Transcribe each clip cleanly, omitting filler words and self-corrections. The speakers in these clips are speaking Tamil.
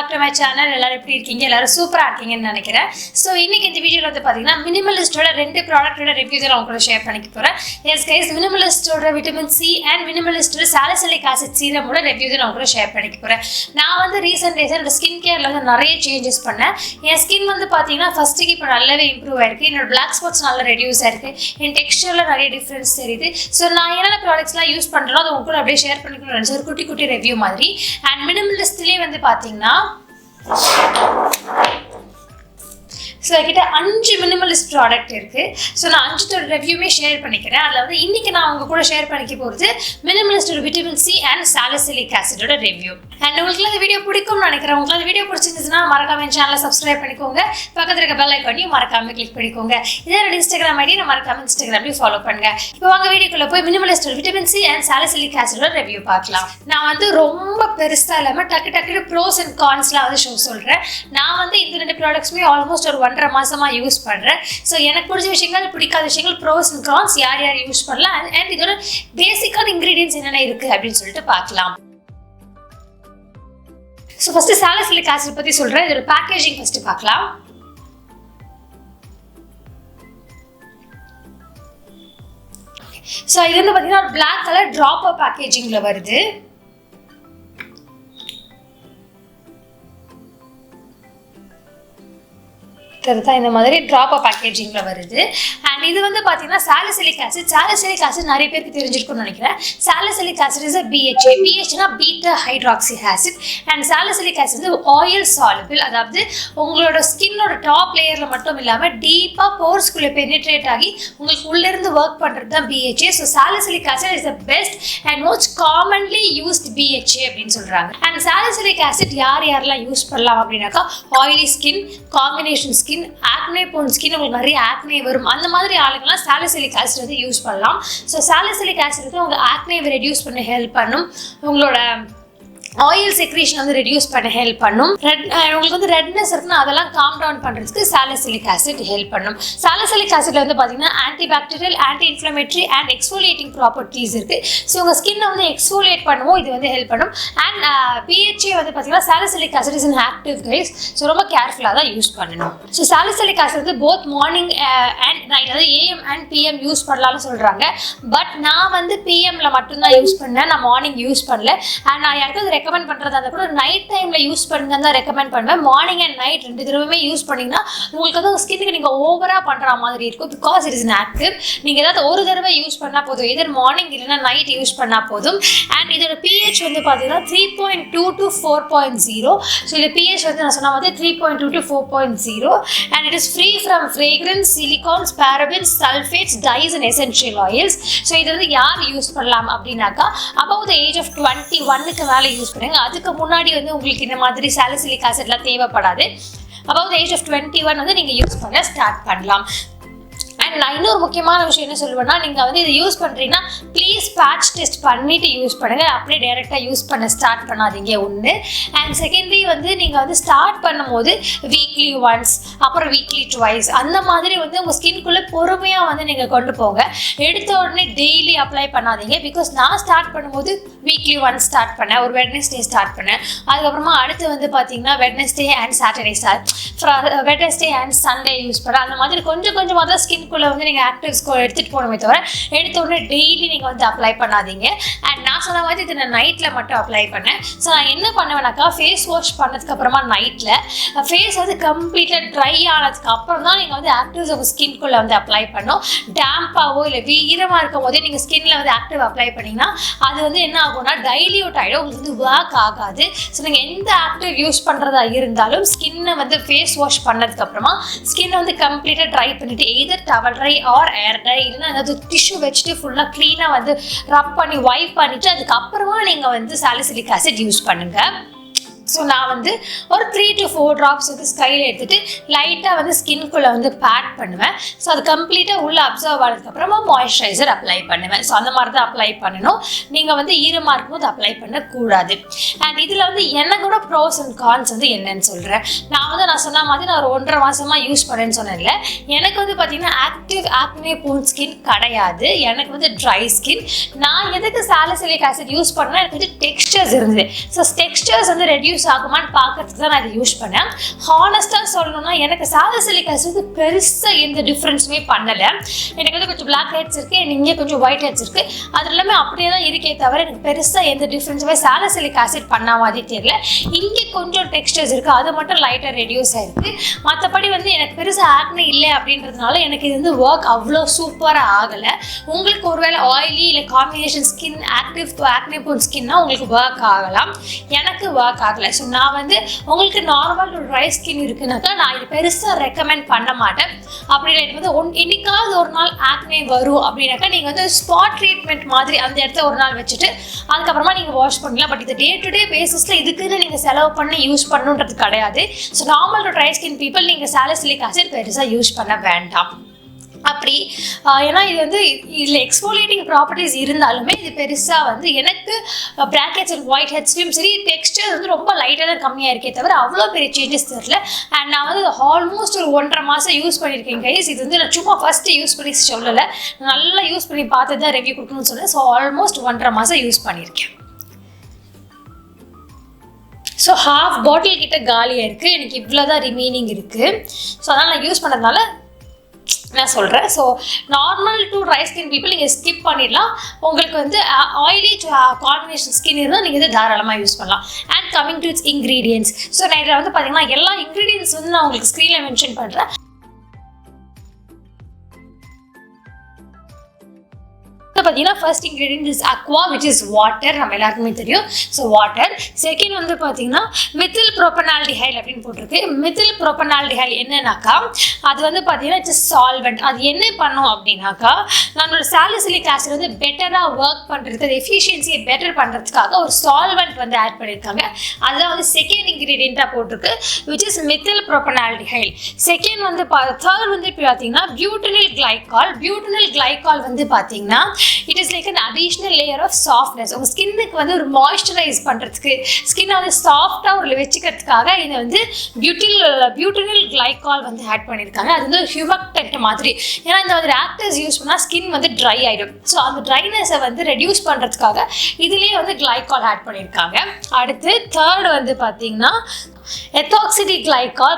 back to my channel. எல்லாரும் எப்படி இருக்கீங்க? எல்லாரும் சூப்பரா இருக்கீங்கன்னு நினைக்கிறேன். சோ இன்னைக்கு இந்த வீடியோல வந்து பாத்தீங்கன்னா மினிமலிஸ்டோட ரெண்டு ப்ராடக்ட்டோட ரிவ்யூ தான் உங்களுக்கு ஷேர் பண்ணிக்க போறேன். எஸ் गाइस, மினிமலிஸ்டோட விட்டமின் சி அண்ட் மினிமலிஸ்டோட சாலிசிலிக் ஆசிட் சீரமோட ரிவ்யூ தான் உங்களுக்கு ஷேர் பண்ணிக்க போறேன். நான் வந்து ரீசன்ட் டேஸ்ல என்னோட ஸ்கின் கேர்ல வந்து நிறைய சேஞ்சஸ் பண்ணேன். என் ஸ்கின் வந்து பாத்தீங்கன்னா ஃபர்ஸ்ட்க்கு இப்போ நல்லாவே இம்ப்ரூவ் ஆயிருக்கு. என்னோட black spots நல்லா ரெடியூஸ் ஆயிருக்கு. என் டெக்ஸ்சர்ல நிறைய டிஃபரன்ஸ் தெரியுது. சோ நான் என்னென்ன ப்ராடக்ட்ஸ்லாம் யூஸ் பண்றேனோ அதை உங்களுக்கு அப்படியே ஷேர் பண்ணிக்கணும்னு நினைச்சேன். ஒரு குட்டி ரிவ்யூ மாதிரி. அண்ட் மினிமலிஸ்ட்லயே வந்து பாத்தீங்கன்னா ஸோ என்கிட்ட 5 மினிமலிஸ்ட் ப்ராடக்ட் இருக்குது. ஸோ நான் 5 ரிவ்யூமே ஷேர் பண்ணிக்கிறேன். அதில் வந்து இன்றைக்கி நான் உங்கள் கூட ஷேர் பண்ணிக்க போகிறது மினிமலிஸ்டோட விட்டமின் சி அண்ட் சாலிசிலிக் ஆசிடோட ரிவ்யூ. அண்ட் உங்களுக்கு இந்த வீடியோ பிடிக்கும்னு நினைக்கிறேன். உங்களுக்கு அந்த வீடியோ பிடிச்சிருந்துச்சுன்னா மறக்காம என் சேனலை சப்ஸ்கிரைப் பண்ணிக்கோங்க. பக்கத்தில் இருக்க பெல் ஐக்கானையும் மறக்காம கிளிக் பண்ணிக்கோங்க. இதே என்னோட இன்ஸ்டாகிராம் ஐடி நான் மறக்காம இன்ஸ்டாகிராம்லையும் ஃபாலோ பண்ணுங்க. இப்போ வாங்க வீடியோக்குள்ளே போய் மினிமலிஸ்டோட விட்டமின் சி அண்ட் சாலிசிலிக் ஆசிடோட ரிவ்யூ பார்க்கலாம். நான் வந்து ரொம்ப பெருசாக இல்லாமல் டக்கு ப்ரோஸ் அண்ட் கான்ஸ்லாம் வந்து சொல்கிறேன். நான் வந்து இந்த 2 ப்ராடக்ட்ஸுமே ஆல்மோஸ்ட் ஒரு 1.5 மாசமா யூஸ் பண்றேன். ஸோ எனக்கு பிடிச்ச விஷயங்கள் பிடிக்காத விஷயங்கள் ப்ரோஸ் அண்ட் கான்ஸ் யார் யூஸ் பண்ணலாம் அண்ட் இதோட பேசிக்கான இன்கிரீடியன்ஸ் என்னென்ன இருக்கு அப்படின்னு சொல்லிட்டு பார்க்கலாம். ஸோ ஃபர்ஸ்ட் சாலிசிலிக் ஆசிட் பத்தி சொல்றேன். இதோட பேக்கேஜிங் ஃபர்ஸ்ட் பார்க்கலாம். ஸோ இது வந்து பார்த்தீங்கன்னா ஒரு பிளாக் கலர் ட்ராப்பர் பேக்கேஜிங்ல வருது. இந்த மாதிரி ட்ராப்பர் பேக்கேஜிங்ல வருது. அண்ட் இது வந்து பார்த்தீங்கன்னா சாலிசிலிக் ஆசிட் நிறைய பேருக்கு தெரிஞ்சிருக்கும்னு நினைக்கிறேன். Salicylic acid is BHA. BHA beta hydroxy acid. And salicylic acid oil soluble, அதாவது உங்களோட ஸ்கின்னோட டாப் லேயர்ல மட்டும் இல்லாமல் டீப்பாக போர்ஸ்குள்ளே பெனிட்ரேட் ஆகி உங்களுக்கு உள்ளிருந்து ஒர்க் பண்ணுறது தான் BHA. So salicylic acid is the best and most commonly used BHA அப்படின்னு சொல்றாங்க. அண்ட் சாலிசிலிக் ஆசிட் யாரெல்லாம் யூஸ் பண்ணலாம் அப்படின்னாக்கா oily skin, combination skin, acne phone skin, உங்களுக்கு நிறைய ஆக்னே வரும், அந்த மாதிரி ஆளுங்கெல்லாம் சாலிசிலிக் ஆசிட் வந்து யூஸ் பண்ணலாம். ஸோ சாலிசிலிக் ஆசிட் வந்து உங்கள் ஆக்னேவை ரெடியூஸ் பண்ண ஹெல்ப் பண்ணும். உங்களோட ஆயில் செக்ரேஷன் வந்து ரெடியூஸ் பண்ண ஹெல்ப் பண்ணும். உங்களுக்கு வந்து ரெட்னஸ் இருக்குன்னா அதெல்லாம் காம் டவுன் பண்ணுறதுக்கு சாலிசிலிக் ஆசிட் ஹெல்ப் பண்ணும். சாலிசிலிக் ஆசிட்ல வந்து பார்த்தீங்கன்னா anti bacterial, anti inflammatory and exfoliating properties இருக்குது. ஸோ உங்கள் ஸ்கின்னை வந்து எக்ஸ்ஃபோலியேட் பண்ணுவோம், இது வந்து ஹெல்ப் பண்ணும். அண்ட் BHA வந்து பார்த்தீங்கன்னா salicylic acid is an active guys. So ரொம்ப கேர்ஃபுல்லாக தான் யூஸ் பண்ணணும். ஸோ சாலிசிலிக் ஆசிட் வந்து போத் மார்னிங் அண்ட் நைட், அதாவது AM அண்ட் PM யூஸ் பண்ணலாம்னு சொல்கிறாங்க. பட் நான் வந்து PMல மட்டும்தான் யூஸ் பண்ணேன், நான் மார்னிங் யூஸ் பண்ணல. அண்ட் நான் யாருக்கும் ரெக்கமெண்ட் பண்ணுறதா இருந்தால் கூட நைட் டைமில் யூஸ் பண்ணுங்க தான் ரெக்கமெண்ட் பண்ணுவேன். மார்னிங் அண்ட் நைட் 2 தடவையுமே யூஸ் பண்ணிங்கன்னா உங்களுக்கு வந்து ஸ்கின்னுக்கு நீங்கள் ஓவராக பண்ணுற மாதிரி இருக்கும். Because it is active. நீங்கள் ஏதாவது ஒரு தடவை யூஸ் பண்ணால் போதும், எதர் மார்னிங் இல்லைன்னா நைட் யூஸ் பண்ணால் போதும். அண்ட் இதோட pH வந்து பார்த்தீங்கன்னா 3.2 to 4.0. ஸோ இது pH வந்து நான் சொன்ன மாதிரி 3.2 to 4.0. And it is free from fragrance, silicones, parabens, sulphates, dyes and essential oils. So இது வந்து யார் யூஸ் பண்ணலாம் அப்படின்னாக்கா above the age of 21க்கு மேலே யூஸ் பண்ணுங்க. அதுக்கு முன்னாடி வந்து உங்களுக்கு இந்த மாதிரி சாலிசிலிக் ஆசிட்லாம் தேவைப்படாது. above the age of 21 வந்து நீங்கள் யூஸ் பண்ண ஸ்டார்ட் பண்ணலாம். அண்ட் நான் இன்னொரு முக்கியமான விஷயம் என்ன சொல்லுவேன்னா, நீங்கள் வந்து இதை யூஸ் பண்ணுறீங்கன்னா ப்ளீஸ் பேட்ச் டெஸ்ட் பண்ணிவிட்டு யூஸ் பண்ணுங்கள். அப்படியே டைரெக்டாக யூஸ் பண்ண ஸ்டார்ட் பண்ணாதீங்க ஒன்று. அண்ட் செகண்ட்லி வந்து நீங்கள் வந்து ஸ்டார்ட் பண்ணும்போது வீக்லி ஒன்ஸ், அப்புறம் வீக்லி ட்வைஸ், அந்த மாதிரி வந்து உங்கள் ஸ்கின்குள்ளே பொறுமையாக வந்து நீங்கள் கொண்டு போங்க. எடுத்த உடனே டெய்லி அப்ளை பண்ணாதீங்க. பிகாஸ் நான் ஸ்டார்ட் பண்ணும்போது வீக்லி ஒன்ஸ் ஸ்டார்ட் பண்ணேன், ஒரு வெட்னஸ்டே ஸ்டார்ட் பண்ணேன். அதுக்கப்புறமா அடுத்து வந்து பார்த்தீங்கன்னா Wednesday and Saturday Wednesday and Sunday use பண்ணேன். அந்த மாதிரி கொஞ்சமாக தான் ஸ்கின்குள்ளே வந்து நீங்கள் ஆக்டிவ்ஸ் எடுத்துகிட்டு போகணுமே தவிர எடுத்த உடனே டெய்லி நீங்கள் வந்து அப்ளை பண்ணாதீங்க. அண்ட் நான் சொன்ன மாதிரி இதை நான் நைட்டில் மட்டும் அப்ளை பண்ணேன். ஸோ நான் என்ன பண்ணுவேனாக்கா, ஃபேஸ் வாஷ் பண்ணதுக்கு அப்புறமா நைட்டில் ஃபேஸ் வந்து கம்ப்ளீட்டாக ட்ரை ஆனதுக்கு அப்புறம் தான் நீங்கள் வந்து ஆக்டிவ்ஸ் உங்கள் ஸ்கின்குள்ளே வந்து அப்ளை பண்ணணும். டேம்பாவோ இல்லை ஈரமாக இருக்கும் போதே நீங்கள் ஸ்கின்ல வந்து ஆக்டிவ் அப்ளை பண்ணிங்கன்னா அது வந்து என்ன ஆகும்னா டைல்யூட் ஆகிடும், உங்களுக்கு வந்து ஒர்க் ஆகாது. ஸோ நீங்கள் எந்த ஆக்டிவ் யூஸ் பண்ணுறதா இருந்தாலும் ஸ்கின்னை வந்து ஃபேஸ் வாஷ் பண்ணதுக்கு அப்புறமா ஸ்கின்னை வந்து கம்ப்ளீட்டாக ட்ரை பண்ணிவிட்டு either towel dry or air dry இல்லைன்னா ஏதாவது டிஷ்யூ வச்சுட்டு ஃபுல்லாக க்ளீனாக வந்து ரப் பண்ணி வைப் பண்ணிவிட்டு அதுக்கப்புறமா நீங்கள் வந்து சாலிசிலிக் ஆசிட் யூஸ் பண்ணுங்கள். ஸோ நான் வந்து ஒரு 3 to 4 ட்ராப்ஸ் வந்து ஸ்கையில் எடுத்துகிட்டு லைட்டாக வந்து ஸ்கின்குள்ளே வந்து பேட் பண்ணுவேன். ஸோ அது கம்ப்ளீட்டாக உள்ளே அப்சர்வ் ஆனதுக்கப்புறமா மாய்ஸ்சரைசர் அப்ளை பண்ணுவேன். ஸோ அந்த மாதிரி தான் அப்ளை பண்ணணும். நீங்கள் வந்து ஈரமாக இருக்கும்போது அப்ளை பண்ணக்கூடாது. அண்ட் இதில் வந்து எனக்கூட ப்ரோஸ் அண்ட் கான்ஸ் வந்து என்னன்னு சொல்கிறேன். நான் சொன்ன மாதிரி நான் ஒரு 1.5 மாதமாக யூஸ் பண்ணேன்னு சொன்னேன்ல, எனக்கு வந்து பார்த்தீங்கன்னா ஆக்டிவ் ஆக்னே போன் ஸ்கின் கிடையாது, எனக்கு வந்து ட்ரை ஸ்கின். நான் எதுக்கு சாலிசிலிக் ஆசிட் யூஸ் பண்ணேன்னா எனக்கு வந்து டெக்ஸ்டர்ஸ் இருந்தது. ஸோ டெக்ஸ்டர்ஸ் வந்து ரெடியூஸ் ரெடியூஸ் ஆகுமான்னு பார்க்கறதுக்கு தான் நான் இதை யூஸ் பண்ணேன். ஹானஸ்ட்டாக சொல்லணும்னா எனக்கு சாலிசிலிக் ஆசிட் பெருசாக எந்த டிஃப்ரென்ஸுமே பண்ணலை. எனக்கு வந்து கொஞ்சம் பிளாக் ஹெட்ஸ் இருக்குது, இங்கே கொஞ்சம் ஒயிட் ஹெட்ஸ் இருக்குது, அது எல்லாமே அப்படியே தான் இருக்கே தவிர எனக்கு பெருசாக எந்த டிஃப்ரென்ஸுமே சாலிசிலிக் ஆசிட் பண்ண மாதிரி தெரியல. இங்கே கொஞ்சம் டெக்ஸ்டர்ஸ் இருக்குது, அது மட்டும் லைட்டாக ரெடியூஸ் ஆகிருக்கு. மற்றபடி வந்து எனக்கு பெருசாக ஆக்னே இல்லை அப்படின்றதுனால எனக்கு இது வந்து ஒர்க் அவ்வளோ சூப்பராக ஆகலை. உங்களுக்கு ஒருவேளை ஆயிலி இல்லை combination skin active acne prone ஸ்கின்னா உங்களுக்கு ஒர்க் ஆகலாம், எனக்கு ஒர்க் ஆகலை. ஸோ நான் வந்து உங்களுக்கு நார்மல் ஒரு ட்ரை ஸ்கின் இருக்குனாக்கா நான் இது பெருசாக ரெக்கமெண்ட் பண்ண மாட்டேன். அப்படி இல்லை எனக்கு வந்து என்னைக்காவது ஒரு நாள் ஆக்னே வரும் அப்படின்னாக்கா நீங்கள் வந்து ஸ்பாட் ட்ரீட்மெண்ட் மாதிரி அந்த இடத்த ஒரு நாள் வச்சுட்டு அதுக்கப்புறமா நீங்கள் வாஷ் பண்ணலாம். பட் இது டே டு டே பேசிஸில் இதுக்குன்னு நீங்கள் செலவு பண்ணி யூஸ் பண்ணணுன்றது கிடையாது. So normal to dry skin people நீங்கள் சாலிசிலிக் ஆசிட் பெருசாக யூஸ் பண்ண வேண்டாம். அப்படி ஏன்னா இது வந்து இதில் எக்ஸ்ஃபோலியேட்டிங் ப்ராப்பர்ட்டிஸ் இருந்தாலுமே இது பெருசாக வந்து எனக்கு பிளாக்ஹெட்ஸ் அண்ட் ஒயிட் ஹெட்ஸ்லையும் சரி டெக்ஸ்டர் வந்து ரொம்ப லைட்டாக தான் கம்மியாக இருக்கே தவிர அவ்வளோ பெரிய சேஞ்சஸ் தெரியல. அண்ட் நான் வந்து ஆல்மோஸ்ட் ஒரு 1.5 மாதம் யூஸ் பண்ணியிருக்கேன் கைஸ். இது வந்து நான் சும்மா ஃபஸ்ட்டு யூஸ் பண்ணி சொல்லலை, நல்லா யூஸ் பண்ணி பார்த்து தான் ரிவ்யூ கொடுக்கணும்னு சொன்னேன். ஸோ ஆல்மோஸ்ட் 1.5 மாதம் யூஸ் பண்ணியிருக்கேன். ஸோ ஹாஃப் பாட்டில் கிட்ட காலியாக இருக்குது, எனக்கு இவ்வளோ தான் ரிமைனிங் இருக்குது. ஸோ அதனால் நான் யூஸ் பண்ணதுனால நான் சொல்கிறேன். So normal to dry skin people நீங்கள் ஸ்கிப் பண்ணிடலாம். உங்களுக்கு வந்து ஆயிலி காம்பினேஷன் ஸ்கின் இருந்தால் நீங்கள் வந்து தாராளமாக யூஸ் பண்ணலாம். And coming to it's ingredients. So நான் இதில் வந்து பார்த்தீங்கன்னா எல்லா இன்க்ரீடியன்ட்ஸ் வந்து நான் உங்களுக்கு ஸ்க்ரீனில் மென்ஷன் பண்ணுறேன். பார்த்தீங்கன்னா first ingredient is Aqua which is water, நம்ம எல்லாருக்குமே தெரியும். So water. செகண்ட் வந்து பார்த்தீங்கன்னா மெத்தில் ப்ரோபனால்டிஹைல் அப்படின்னு போட்டிருக்கு. மெத்தில் ப்ரோபனால்டிஹைல் என்னன்னாக்கா அது வந்து பார்த்தீங்கன்னா இட்ஸ் சால்வெண்ட். அது என்ன பண்ணும் அப்படின்னாக்கா நம்மளோட சாலிசிலிக் ஆசிட் வந்து பெட்டராக ஒர்க் பண்ணுறதுக்கு எஃபிஷியன்சியை பெட்டர் பண்ணுறதுக்காக ஒரு சால்வெண்ட் வந்து ஆட் பண்ணியிருக்காங்க. அதுதான் வந்து செகண்ட் இன்க்ரீடியண்ட்டாக போட்டிருக்கு which is methyl propanediol. Second வந்து தேர்ட் வந்து இப்போ பார்த்தீங்கன்னா பியூட்டனில் கிளைகால். பியூட்டனில் கிளைகால் வந்து பார்த்தீங்கன்னா it is like an additional layer of softness. உங்கள் ஸ்கின்னுக்கு வந்து ஒரு மாய்ஸ்சரைஸ் பண்ணுறதுக்கு ஸ்கின்னை வந்து சாஃப்டாக ஒரு வச்சுக்கிறதுக்காக இதை வந்து பியூட்டனில் கிளைகால் வந்து ஆட் பண்ணியிருக்காங்க. அது வந்து ஹியூமக்டன்ட் மாதிரி. ஏன்னா இந்த மாதிரி ஆக்டர்ஸ் யூஸ் பண்ணால் ஸ்கின் வந்து ட்ரை ஆகிடும். ஸோ அந்த ட்ரைனஸை வந்து ரெடியூஸ் பண்ணுறதுக்காக இதுலேயே வந்து கிளைகால் ஆட் பண்ணியிருக்காங்க. அடுத்து தேர்ட் வந்து பார்த்தீங்கன்னா எத்தாக்சிடி கிளைகால்.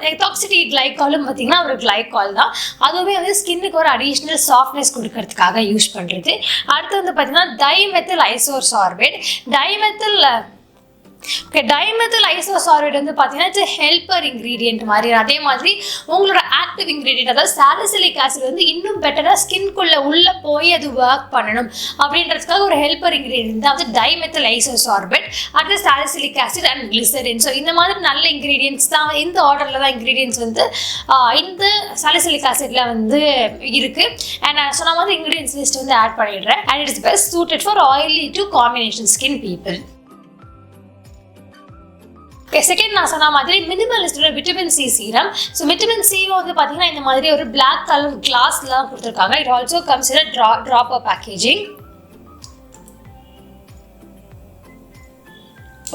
எத்தாக்சிடி கிளைகாலும் பார்த்தீங்கன்னா ஒரு கிளைகால் தான். அதுவுமே வந்து ஸ்கின்னுக்கு ஒரு அடிஷ்னல் சாஃப்ட்னஸ் கொடுக்கறதுக்காக யூஸ் பண்ணுறது. அடுத்து வந்து பார்த்தீங்கன்னா டைமெத்தில் ஐசோசார்பேட். டைமெத்தில் ஐசோசார்பேட் வந்து பார்த்தீங்கன்னா இட்ஸ் ஹெல்ப்பர் இன்க்ரீடியன்ட் மாதிரி. அதே மாதிரி உங்களோட ஆக்டிவ் இன்க்ரீடியன்ட் அதாவது சாலிசிலிக் ஆசிட் வந்து இன்னும் பெட்டராக ஸ்கின்குள்ளே உள்ளே போய் அது ஒர்க் பண்ணணும் அப்படின்றதுக்காக ஒரு ஹெல்ப்பர் இன்க்ரீடியன்ட் தான் வந்து டைமெத்தில் ஐசோசார்பேட். அடுத்து salicylic acid and glycerin. So இந்த மாதிரி நல்ல இன்க்ரீடியன்ட்ஸ் தான் இந்த ஆர்டரில் தான் இன்க்ரீடியன்ட்ஸ் வந்து இந்த சாலிசிலிக் ஆசிட்ல வந்து இருக்குது. அண்ட் நான் சொன்ன மாதிரி இன்க்ரீடியன்ட்ஸ் லிஸ்ட் வந்து ஆட் பண்ணிடுறேன். And it's best suited for oily to combination skin people. Second நான் சொன்ன மாதிரி மினிமலிஸ்டோட vitamin C serum. So vitamin C வந்து பார்த்தீங்கன்னா இந்த மாதிரி ஒரு பிளாக் கலர் கிளாஸ்லாம் கொடுத்துருக்காங்க. It also comes in dropper packaging.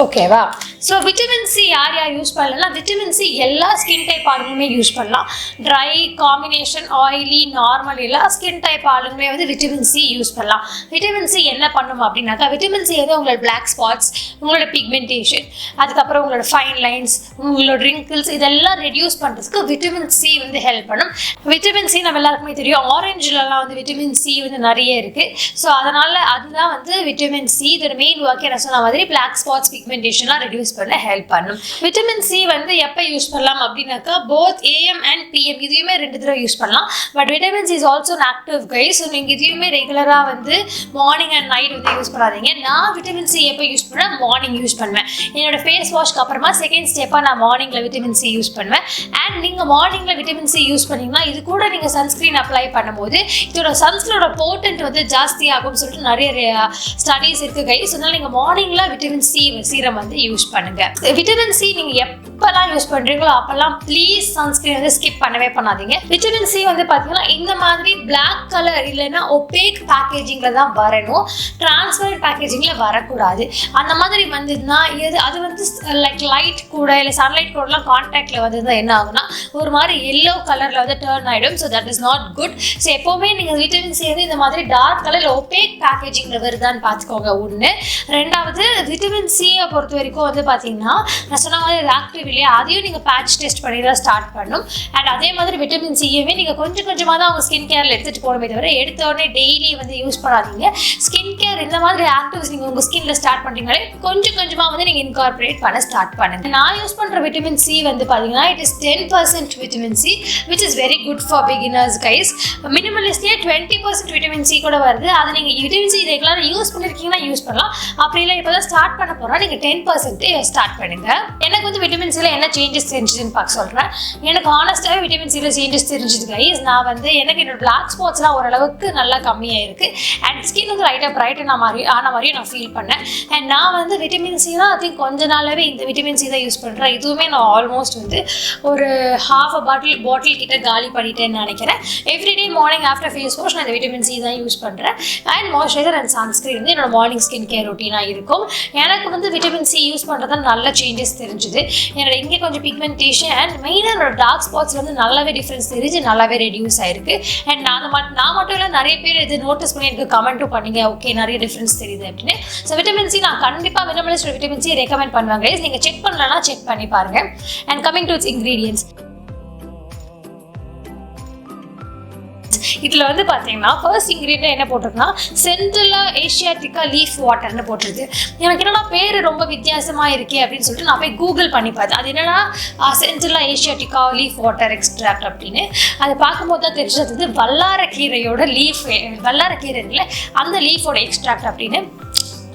ஓகேவா? ஸோ விட்டமின் சி யார் யூஸ் பண்ணலாம்? விட்டமின் சி எல்லா ஸ்கின் டைப் ஆளுங்களுமே யூஸ் பண்ணலாம். ட்ரை, காம்பினேஷன், ஆயிலி, நார்மல் எல்லா ஸ்கின் டைப் ஆளுங்களுமே வந்து விட்டமின் சி யூஸ் பண்ணலாம். விட்டமின் சி என்ன பண்ணும் அப்படின்னாக்கா விட்டமின் சி வந்து உங்களோட பிளாக் ஸ்பாட்ஸ், உங்களோட பிக்மெண்டேஷன், அதுக்கப்புறம் உங்களோட ஃபைன் லைன்ஸ், உங்களோட ரிங்கிள்ஸ் இதெல்லாம் ரெடியூஸ் பண்ணுறதுக்கு விட்டமின் சி வந்து ஹெல்ப் பண்ணும். விட்டமின் சி நம்ம எல்லாருக்குமே தெரியும், ஆரஞ்சுலலாம் வந்து விட்டமின் சி வந்து நிறைய இருக்குது. ஸோ அதனால் அதுதான் வந்து விட்டமின் சி இதோட மெயின் ஒர்க். என்ன சொன்ன மாதிரி பிளாக் ஸ்பாட்ஸ், பிக்மெண்டேஷன்லாம் ரெடியூஸ் பண்ண ஹெல்ப் பண்ணும். விட்டமின் சி வந்து எப்போ யூஸ் பண்ணலாம் அப்படின்னாக்கா போத் ஏஎம் அண்ட் பிஎம் இதையுமே 2 தடவை யூஸ் பண்ணலாம். But vitamin C is also an active guys. So நீங்கள் இதையுமே ரெகுலராக வந்து மார்னிங் அண்ட் நைட் வந்து யூஸ் பண்ணாதீங்க. நான் விட்டமின் சி எப்போ யூஸ் பண்ணுவேன்? மார்னிங் யூஸ் பண்ணுவேன். என்னோட ஃபேஸ் வாஷ்க்கு அப்புறமா செகண்ட் ஸ்டெப்பாக நான் மார்னிங்கில் விட்டமின் சி யூஸ் பண்ணுவேன். அண்ட் நீங்கள் மார்னிங்கில் விட்டமின் சி யூஸ் பண்ணிங்கன்னா இது கூட நீங்கள் சன்ஸ்க்ரீன் அப்ளை பண்ணும்போது இதோட சன்ஸ்க்ரீனோட போட்டன்ட் வந்து ஜாஸ்தி ஆகும்னு சொல்லிட்டு நிறைய ஸ்டடீஸ் இருக்குது கைஸ். அதனால் நீங்கள் மார்னிங்கில் விட்டமின் சி சீரம் வந்து யூஸ் பண்ணுங்க. விட்டமின் சி நீங்க எப்பெல்லாம் யூஸ் பண்றீங்களோ அப்பெல்லாம் ப்ளீஸ் சன்ஸ்கிரீன் வந்து ஸ்கிப் பண்ணவே பண்ணாதீங்க. விட்டமின் சி வந்து பாத்தீங்கன்னா இந்த மாதிரி பிளாக் கலர் இல்லைன்னா ஒபேக் பேக்கேஜிங்ல தான் வரணும், டிரான்ஸ்பரண்ட் பேக்கேஜிங்ல வரக்கூடாது. அந்த மாதிரி வந்ததுன்னா அது வந்து லைக் லைட் கூட இல்லை சன்லைட் கூடலாம் கான்டாக்ட்ல வந்ததுன்னா என்ன ஆகுனா ஒரு மாதிரி எல்லோ கலர்ல வந்து டர்ன் ஆயிடும். So that is not good. So எப்பவுமே நீங்க விட்டமின் சி வந்து இந்த மாதிரி டார்க் கலர்ல ஒபேக் பேக்கேஜிங்ல வருதான்னு பார்த்துக்கோங்க. ஒன்று. ரெண்டாவது விட்டமின் சி சியை பொறுத்த வரைக்கும் வந்து பார்த்தீங்கன்னா நான் சொன்ன மாதிரி ஆக்டிவ் இல்லையா, அதையும் நீங்கள் பேட்ச் டெஸ்ட் பண்ணி தான் ஸ்டார்ட் பண்ணும். அண்ட் அதே மாதிரி விட்டமின் சியுமே நீங்கள் கொஞ்சம் கொஞ்சமாக தான் அவங்க ஸ்கின் கேரில் எடுத்துகிட்டு போகணுமே தவிர எடுத்த உடனே டெய்லி வந்து யூஸ் பண்ணாதீங்க. ஸ்கின் கேர் இந்த மாதிரி ஆக்டிவ்ஸ் நீங்கள் உங்கள் ஸ்கின்ல ஸ்டார்ட் பண்ணுறீங்களே கொஞ்சம் கொஞ்சமாக வந்து நீங்கள் இன்கார்பரேட் பண்ண ஸ்டார்ட் பண்ணுங்க. நான் யூஸ் பண்ணுற விட்டமின் சி வந்து பார்த்தீங்கன்னா it is 10% vitamin C which is very good for beginners guys. மினிமலிஸ்ட்லேயே 20% விட்டமின் சி கூட வருது. அதை நீங்கள் விட்டமின் சி ரெகுலராக யூஸ் பண்ணியிருக்கீங்கன்னா யூஸ் பண்ணலாம். அப்படி இல்லை இப்போ தான் ஸ்டார்ட் பண்ண போகிறோம் நீங்கள் 10% ஸ்டார்ட் பண்ணுங்க. எனக்கு வந்து விட்டமின் சியில் என்ன சேஞ்சஸ் தெரிஞ்சுதுன்னு பார்க்க சொல்கிறேன். எனக்கு ஆனஸ்டாகவே விட்டமின் சியில் சேஞ்சஸ் தெரிஞ்சுது கைஸ். நான் வந்து எனக்கு என்னோட பிளாக் ஸ்பாட்ஸ்லாம் ஓரளவுக்கு நல்லா கம்மியாக இருக்குது. அண்ட் ஸ்கின் வந்து லைட்டாக பிரைட்டன் ஆன மாதிரியும் நான் ஃபீல் பண்ணேன். அண்ட் நான் வந்து விட்டமின் சி தான் ஐ திங்க் கொஞ்ச நாளாகவே இந்த விட்டமின் சி தான் யூஸ் பண்ணுறேன். இதுவுமே நான் ஆல்மோஸ்ட் வந்து ஒரு half a பாட்டில் கிட்ட காலி பண்ணிட்டேன்னு நினைக்கிறேன். Everyday morning after face wash நான் இந்த விட்டமின் சி தான் யூஸ் பண்ணுறேன். அண்ட் மாய்ஸ்சரைசர் அண்ட் சன்ஸ்கிரீன் வந்து என்னோட மார்னிங் ஸ்கின் கேர் ரொட்டீனாக இருக்கும். எனக்கு வந்து விட்டமின் சி யூஸ் பண்ணுறது நல்ல சேஞ்சஸ் தெரிஞ்சுது. என்னோட இங்கே கொஞ்சம் பிக்மெண்டேஷன் அண்ட் மெயினாக என்னோட டார்க் ஸ்பாட்ஸ் வந்து நல்லாவே டிஃப்ரென்ஸ் தெரிஞ்சு நல்லாவே ரெடியூஸ் ஆயிருக்கு. அண்ட் நான் மட்டும் இல்லை நிறைய பேர் இது நோட்டீஸ் பண்ணி எனக்கு கமெண்ட்டும் பண்ணீங்க, ஓகே நிறைய டிஃப்ரென்ஸ் தெரியுது அப்படின்னு. ஸோ விட்டமின் சி நான் கண்டிப்பாக மினிமலிஸ்ட் விட்டமின் சி ரெக்கமெண்ட் பண்ணுவாங்க. நீங்கள் செக் பண்ணலன்னா செக் பண்ணி பாருங்க. And coming to it's ingredients, இதில் வந்து பார்த்தீங்கன்னா ஃபர்ஸ்ட் இன்க்ரீடியன்ட் என்ன போட்டிருக்குன்னா சென்ட்ரலா ஏஷியாட்டிகா லீஃப் வாட்டர்னு போட்டிருக்கு. எனக்கு என்னன்னா பேர் ரொம்ப வித்தியாசமாக இருக்கே அப்படின்னு சொல்லிட்டு நான் போய் கூகுள் பண்ணி பார்த்தேன். அது என்னன்னா சென்ட்ரலா ஏஷியாட்டிகா லீஃப் வாட்டர் எக்ஸ்ட்ராக்ட் அப்படின்னு. அதை பார்க்கும்போது தான் தெரிஞ்சது வந்து வல்லாரக்கீரையோட லீஃப், வல்லாரக்கீரை இல்லை அந்த லீஃபோட எக்ஸ்ட்ராக்ட் அப்படின்னு.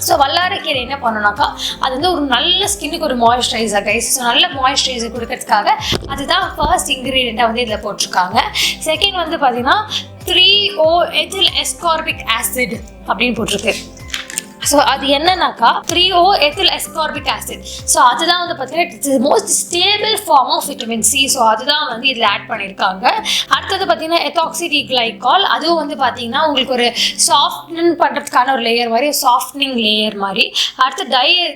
ஸோ வல்லாரக்கீரை என்ன பண்ணணும்னாக்கா அது வந்து ஒரு நல்ல ஸ்கின்னுக்கு ஒரு மாய்ஸ்சரைசர் கைஸ். ஸோ நல்ல மாய்ஸ்சரைசர் கொடுக்கறதுக்காக அதுதான் ஃபர்ஸ்ட் இன்க்ரீடியண்ட்டாக வந்து இதில் போட்டிருக்காங்க. செகண்ட் வந்து பார்த்தீங்கன்னா 3O எத்தில் எஸ்கார்பிக் ஆசிட் அப்படின்னு போட்டிருக்கு. ஸோ அது என்னன்னாக்கா 3O எத்தில் எஸ்கார்பிக் ஆசிட். ஸோ அதுதான் வந்து பார்த்தீங்கன்னா it's most stable form of vitamin C. So அதுதான் வந்து இதில் ஆட் பண்ணியிருக்காங்க. அடுத்தது பார்த்தீங்கன்னா எத்தாக்சிடி கிளைகால், அதுவும் வந்து பார்த்தீங்கன்னா உங்களுக்கு ஒரு சாஃப்ட்னிங் பண்ணுறதுக்கான ஒரு லேயர் மாதிரி, சாஃப்ட்னிங் லேயர் மாதிரி. அடுத்து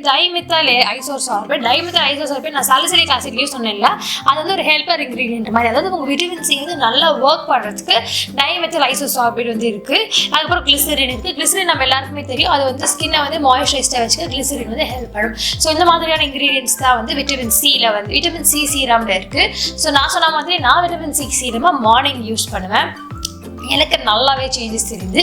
டைமெத்தால் ஐசோசார்பேட். டைமெத்தால் ஐசோசார்பேட் நான் சாலிசிலிக் ஆசிட்லேயும் சொன்னேன்ல, அது வந்து ஒரு ஹெல்ப்பர் இன்க்ரீடியன்ட் மாதிரி. அதாவது உங்கள் விட்டமின் சி வந்து நல்லா ஒர்க் பண்ணுறதுக்கு டைமெத்தால் ஐசோசார்பேட் வந்து இருக்குது. அதுக்கப்புறம் கிளிசரின் இருக்குது. கிளிசரின் நம்ம எல்லாருக்குமே தெரியும், அது வந்து ஸ்கின்னை வந்து மாய்ஸ்சரைஸ்டாக வச்சுக்க கிளிசரின் வந்து ஹெல்ப் பண்ணும். ஸோ இந்த மாதிரியான இன்க்ரீடியன்ஸ் தான் வந்து விட்டமின் சியில் வந்து விட்டமின் சி சீரமில் இருக்குது. ஸோ நான் சொன்ன மாதிரி நான் விட்டமின் சி சீரமாக மார்னிங் யூஸ் பண்ணுவேன். எனக்கு நல்லாவே சேஞ்சஸ் தெரியுது.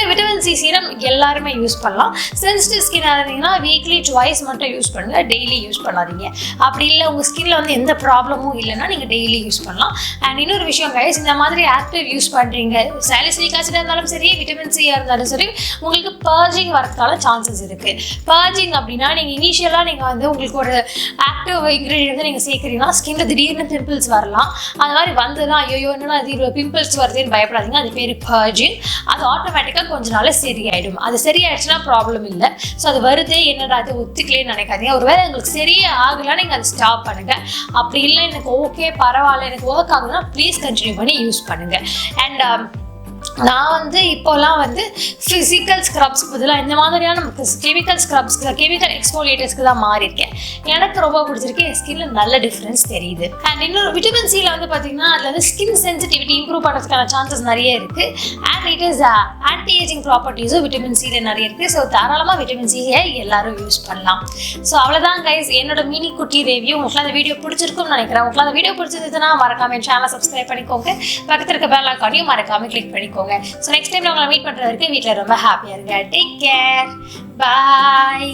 விட்டமின் சி சீரம் எல்லாருமே யூஸ் பண்ணலாம். சென்சிட்டிவ் ஸ்கின்னாக இருந்தீங்கன்னா வீக்லி ட்வைஸ் மட்டும் யூஸ் பண்ணுங்கள், டெய்லி யூஸ் பண்ணாதீங்க. அப்படி இல்லை உங்கள் ஸ்கின்னில் வந்து எந்த ப்ராப்ளமும் இல்லைன்னா நீங்கள் டெய்லி யூஸ் பண்ணலாம். அண்ட் இன்னொரு விஷயம் கைஸ், இந்த மாதிரி ஆக்டிவ் யூஸ் பண்ணுறீங்க, சாலிசிலிக் ஆசிடாக இருந்தாலும் சரி விட்டமின் சியாக இருந்தாலும் சரி உங்களுக்கு பர்ஜிங் வரதுக்கான சான்சஸ் இருக்குது. பர்ஜிங் அப்படின்னா நீங்கள் இனிஷியலாக நீங்கள் வந்து உங்களுக்கு ஒரு ஆக்டிவ் இன்க்ரீடியன்ட் வந்து நீங்கள் சேர்க்குறீங்கன்னா ஸ்கின்னில் திடீர்னு பிம்பிள்ஸ் வரலாம். அந்த மாதிரி வந்துன்னா ஐயோ என்னன்னா இது பிம்பிள்ஸ் வருதுன்னு பயப்படாதீங்க. அது பேர் பர்ஜிங். அது ஆட்டோமேட்டிக்காக கொஞ்ச நாள் சரியாயிடும். அது சரியாயிடுச்சுன்னா ப்ராப்ளம் இல்லை. ஸோ அது வருது என்னடா அது ஒத்துக்கலேன்னு நினைக்காதீங்க. ஒருவேளை உங்களுக்கு சரியே ஆகலாம் நீங்கள் அதை ஸ்டாப் பண்ணுங்கள். அப்படி இல்லை எனக்கு ஓகே பரவாயில்ல எனக்கு ஒர்க் ஆகுதுன்னா ப்ளீஸ் கண்டினியூ பண்ணி யூஸ் பண்ணுங்கள். அண்ட் நான் வந்து இப்போலாம் வந்து ஃபிசிக்கல் ஸ்க்ரப்ஸ் பதிலாக இந்த மாதிரியான கெமிக்கல் ஸ்க்ரப்ஸ்க்கு கெமிக்கல் எக்ஸ்ஃபோலியேட்டர்ஸ்க்கு தான் மாறியிருக்கேன். எனக்கு ரொம்ப பிடிச்சிருக்கு. என் ஸ்கின்ல நல்ல டிஃப்ரென்ஸ் தெரியுது. அண்ட் இன்னொரு விட்டமின் சியில் வந்து பார்த்தீங்கன்னா அதில் வந்து ஸ்கின் சென்சிட்டிவிட்டி இம்ப்ரூவ் பண்ணுறதுக்கான சான்சஸ் நிறைய இருக்குது. And it is anti ageing ப்ராப்பர்ட்டிஸும் விட்டமின் சியில் நிறைய இருக்குது. ஸோ தாராளமாக விட்டமின் சியை எல்லாரும் யூஸ் பண்ணலாம். ஸோ அவ்வளோதான் கைஸ் என்னோட மினி குட்டி ரிவ்யூ. உங்களுக்கு அந்த வீடியோ பிடிச்சிருக்கும்னு நினைக்கிறேன். உங்களுக்கு அந்த வீடியோ பிடிச்சிருந்ததுன்னா மறக்காம என் சேனலை சப்ஸ்கிரைப் பண்ணிக்கோங்க. பக்கத்தில் இருக்க பெல் ஐகானையும் மறக்காம கிளிக் பண்ணிக்கோங்க. So next time நான் உங்களை மீட் பண்ற வரைக்கும் வீட்ல ரொம்ப ஹாப்பியா இருங்க. Take care. Bye.